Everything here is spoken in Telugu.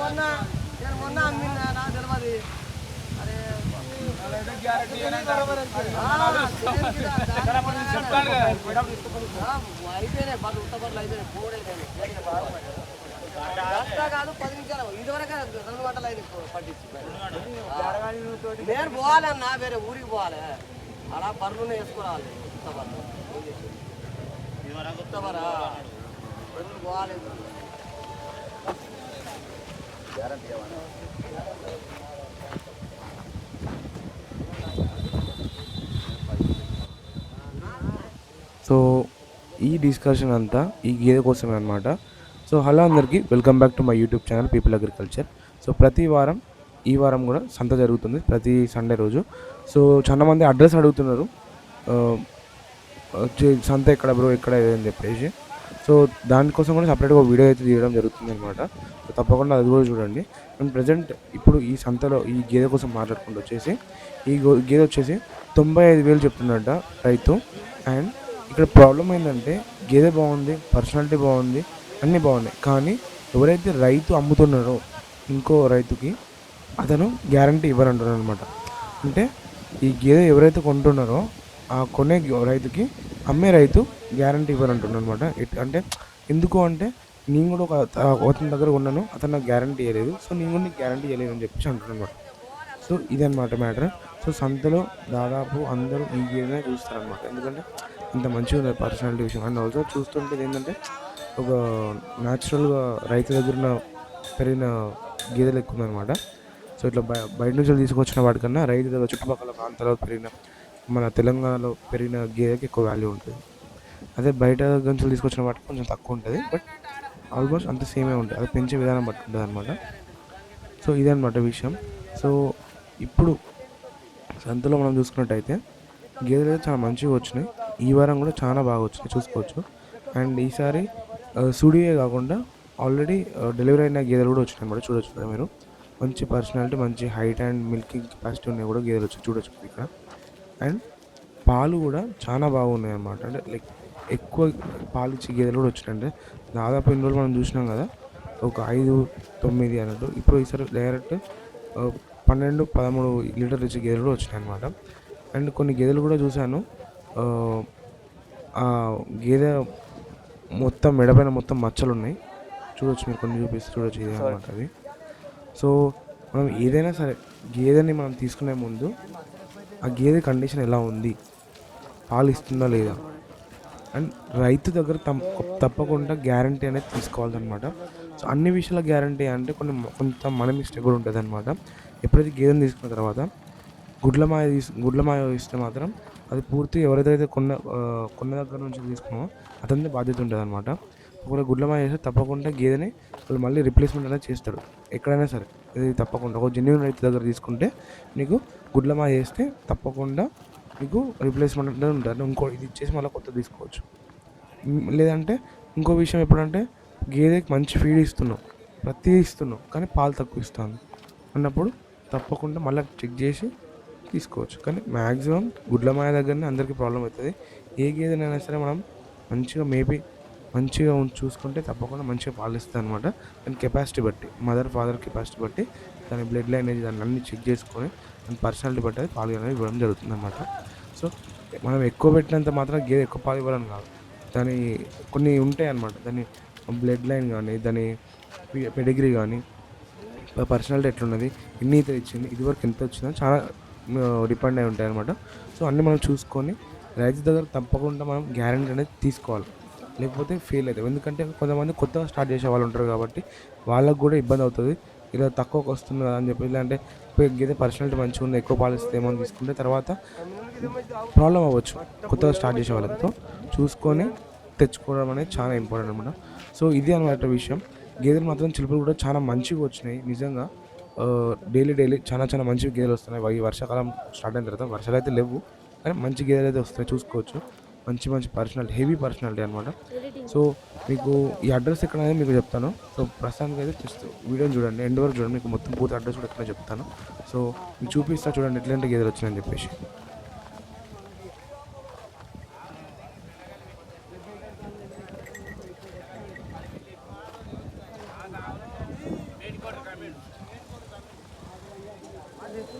మొన్న అమ్మిందా నాకు తెలియదు. అరే అయిపోయినాయి బట్టలు ఉత్త బట్టలు అయిపోయినాయి. పోడు అయిపోయినాయి కాదు 10 నిమిషాలు ఇదివరకే 2 గంటలు అయింది పట్టించి. నేను పోవాలన్నా వేరే ఊరికి పోవాలి. అలా బర్రెలు వేసుకోవాలి. ఉత్త బర్రెలు ఉత్త బర్రె పోవాలి. సో ఈ డిస్కషన్ అంతా ఈ గేదె కోసమే అనమాట. సో హలో అందరికీ, welcome back to my YouTube channel people agriculture. So ప్రతి వారం ఈ వారం కూడా సంత జరుగుతుంది ప్రతి సండే రోజు. సో చాలామంది అడ్రస్ అడుగుతున్నారు, సంత ఎక్కడ బ్రో ఎక్కడ అని చెప్పేసి. సో దానికోసం కూడా సపరేట్గా ఒక వీడియో అయితే తీయడం జరుగుతుంది అనమాట. సో తప్పకుండా అది కూడా చూడండి. అండ్ ప్రజెంట్ ఇప్పుడు ఈ సంతలో ఈ గేదె కోసం మాట్లాడుకుంటూ వచ్చేసి ఈ గేదె వచ్చేసి 95,000 చెప్తున్నట్ట రైతు. అండ్ ఇక్కడ ప్రాబ్లం ఏంటంటే గేదె బాగుంది, పర్సనాలిటీ బాగుంది, అన్నీ బాగున్నాయి. కానీ ఎవరైతే రైతు అమ్ముతున్నారో ఇంకో రైతుకి అతను గ్యారంటీ ఇవ్వరంటున్నాడు అనమాట. అంటే ఈ గేదె ఎవరైతే కొంటున్నారో ఆ కొనే రైతుకి అమ్మే రైతు గ్యారంటీ ఇవ్వరంటున్నాడు అనమాట. అంటే ఎందుకు అంటే నేను కూడా అతని దగ్గర ఉన్నాను, అతను నాకు గ్యారంటీ ఇవ్వలేదు, సో నేను కూడా నీకు గ్యారంటీ ఇవ్వలేదు అని చెప్పేసి అంటున్నాను అనమాట. సో ఇదన్నమాట మ్యాటర్. సో సంతలో దాదాపు అందరూ ఈ గేదెనే చూస్తారనమాట. ఎందుకంటే ఇంత మంచిగా ఉంది పర్సనాలిటీ విషయం. అండ్ ఆల్సో చూస్తుంటే ఏంటంటే ఒక న్యాచురల్గా రైతు దగ్గర పెరిగిన గేదెలు ఎక్కువ ఉందన్నమాట. సో ఇట్లా బయట నుంచి తీసుకొచ్చిన వాటికన్నా రైతు దగ్గర చుట్టుపక్కల ప్రాంతాల్లో పెరిగిన మన తెలంగాణలో పెరిగిన గేదెకి ఎక్కువ వాల్యూ ఉంటుంది. అదే బయట నుంచి తీసుకొచ్చిన వాటికి కొంచెం తక్కువ ఉంటుంది, బట్ ఆల్మోస్ట్ అంత సేమే ఉంటుంది. అది పెంచే విధానం బట్టి ఉంటుంది అనమాట. సో ఇదన్నమాట విషయం. సో ఇప్పుడు సంతలో మనం చూసుకున్నట్టయితే గేదెలు అయితే చాలా మంచిగా వచ్చినాయి. ఈ వారం కూడా చాలా బాగా వచ్చినాయి, చూసుకోవచ్చు. అండ్ ఈసారి సుడియే కాకుండా ఆల్రెడీ డెలివరీ అయిన గేదెలు కూడా వచ్చినాయి అనమాట. చూడొచ్చు కదా మీరు. మంచి పర్సనాలిటీ, మంచి హైట్ అండ్ మిల్కింగ్ కెపాసిటీ ఉన్నాయి కూడా గేదెలు వచ్చి చూడొచ్చు ఇక్కడ. అండ్ పాలు కూడా చాలా బాగున్నాయి అన్నమాట. అంటే లైక్ ఎక్కువ పాలు ఇచ్చే గేదెలు కూడా వచ్చినాయి. అంటే దాదాపు ఇన్ని రోజులు మనం చూసినాం కదా, ఒక 5-9 అన్నట్టు. ఇప్పుడు ఈసారి డైరెక్ట్ 12-13 లీటర్లు ఇచ్చే గేదెలు కూడా వచ్చినాయి అనమాట. అండ్ కొన్ని గేదెలు కూడా చూశాను, ఆ గేదె మొత్తం మెడపైన మొత్తం మచ్చలు ఉన్నాయి. చూడొచ్చు మీరు, కొన్ని చూపిస్తే చూడొచ్చు. ఇదే అనమాట అది. సో మనం ఏదైనా సరే గేదెని మనం తీసుకునే ముందు ఆ గేదె కండిషన్ ఎలా ఉంది, పాలు ఇస్తుందా లేదా, అండ్ రైతు దగ్గర తప్పకుండా గ్యారంటీ అనేది తీసుకోవాలన్నమాట. సో అన్ని విషయాల గ్యారంటీ అంటే కొంత మన మిస్టేక్ కూడా ఉంటుంది అనమాట. ఎప్పుడైతే గేదెని తీసుకున్న తర్వాత గుడ్లమాయ ఇస్తే మాత్రం అది పూర్తి ఎవరైతే కొన్న దగ్గర నుంచి తీసుకున్నామో అతని బాధ్యత ఉంటుంది అనమాట. ఒకవేళ గుడ్లమాయ చేస్తే తప్పకుండా గేదెని వాళ్ళు మళ్ళీ రిప్లేస్మెంట్ అనేది చేస్తాడు ఎక్కడైనా సరే. ఇది తప్పకుండా ఒక జెన్యూన్ రైతు దగ్గర తీసుకుంటే నీకు గుడ్లమాయ చేస్తే తప్పకుండా మీకు రిప్లేస్మెంట్ అనేది ఉంటుంది. ఇంకో ఇది ఇచ్చేసి మళ్ళీ కొత్త తీసుకోవచ్చు. లేదంటే ఇంకో విషయం ఎప్పుడంటే గేదెకి మంచి ఫీడ్ ఇస్తున్నావు, ప్రతిదీ ఇస్తున్నావు, కానీ పాలు తక్కువ ఇస్తాను అన్నప్పుడు తప్పకుండా మళ్ళీ చెక్ చేసి తీసుకోవచ్చు. కానీ మ్యాక్సిమం గుడ్లమాయ దగ్గరనే అందరికీ ప్రాబ్లం అవుతుంది. ఏ గేదెనైనా సరే మనం మంచిగా మంచిగా చూసుకుంటే తప్పకుండా మంచిగా పాలు ఇస్తుంది అనమాట. దాని కెపాసిటీ బట్టి, మదర్ ఫాదర్ కెపాసిటీ బట్టి, దాని బ్లడ్ లైనేజ్ దాన్ని అన్ని చెక్ చేసుకొని దాని పర్సనాలిటీ బట్టి అది పాలు అనేది ఇవ్వడం జరుగుతుంది అనమాట. సో మనం ఎక్కువ పెట్టినంత మాత్రం గేదె ఎక్కువ పాలు ఇవ్వాలని కాదు, దాని కొన్ని ఉంటాయి అన్నమాట. దాని బ్లడ్ లైన్ కానీ, దాని పెడిగ్రీ కానీ, పర్సనాలిటీ ఎట్లున్నది, ఎన్ని ఈత ఇచ్చింది, ఇదివరకు ఎంత వచ్చిందో చాలా డిపెండ్ అయి ఉంటాయి అనమాట. సో అన్నీ మనం చూసుకొని రైతు దగ్గర తప్పకుండా మనం గ్యారెంటీ అనేది తీసుకోవాలి, లేకపోతే ఫెయిల్ అవుతాం. ఎందుకంటే కొంతమంది కొత్తగా స్టార్ట్ చేసే వాళ్ళు ఉంటారు కాబట్టి వాళ్ళకు కూడా ఇబ్బంది అవుతుంది. ఇలా తక్కువకి వస్తుంది కదా అని చెప్పి, ఇలాంటి గేదె పర్సనాలిటీ మంచిగా ఉంది, ఎక్కువ పాలు ఇస్తే ఏమో తీసుకుంటే తర్వాత ప్రాబ్లం అవ్వచ్చు కొత్తగా స్టార్ట్ చేసే వాళ్ళతో. చూసుకొని తెచ్చుకోవడం అనేది చాలా ఇంపార్టెంట్ అనమాట. సో ఇది అనమాట విషయం. గేదెలు మాత్రం చిలుపులు కూడా చాలా మంచిగా వచ్చినాయి నిజంగా. డైలీ చాలా చాలా మంచి గేదెలు వస్తున్నాయి. ఈ వర్షాకాలం స్టార్ట్ అయిన తర్వాత వర్షాలు అయితే లేవు, కానీ మంచి గేదెలు అయితే వస్తాయి, చూసుకోవచ్చు. మంచి పర్సనాలిటీ, హెవీ పర్సనాలిటీ అనమాట. సో మీకు ఈ అడ్రస్ ఎక్కడ అనేది మీకు చెప్తాను. సో ప్రస్తుతానికి అయితే జస్ట్ వీడియోని చూడండి, ఎండ్ వరకు చూడండి, మీకు మొత్తం పూర్తి అడ్రస్ కూడా ఎక్కడ చెప్తాను. సో మీకు చూపిస్తా చూడండి ఎట్లాంటి గేదెలు వచ్చినాయని చెప్పేసి.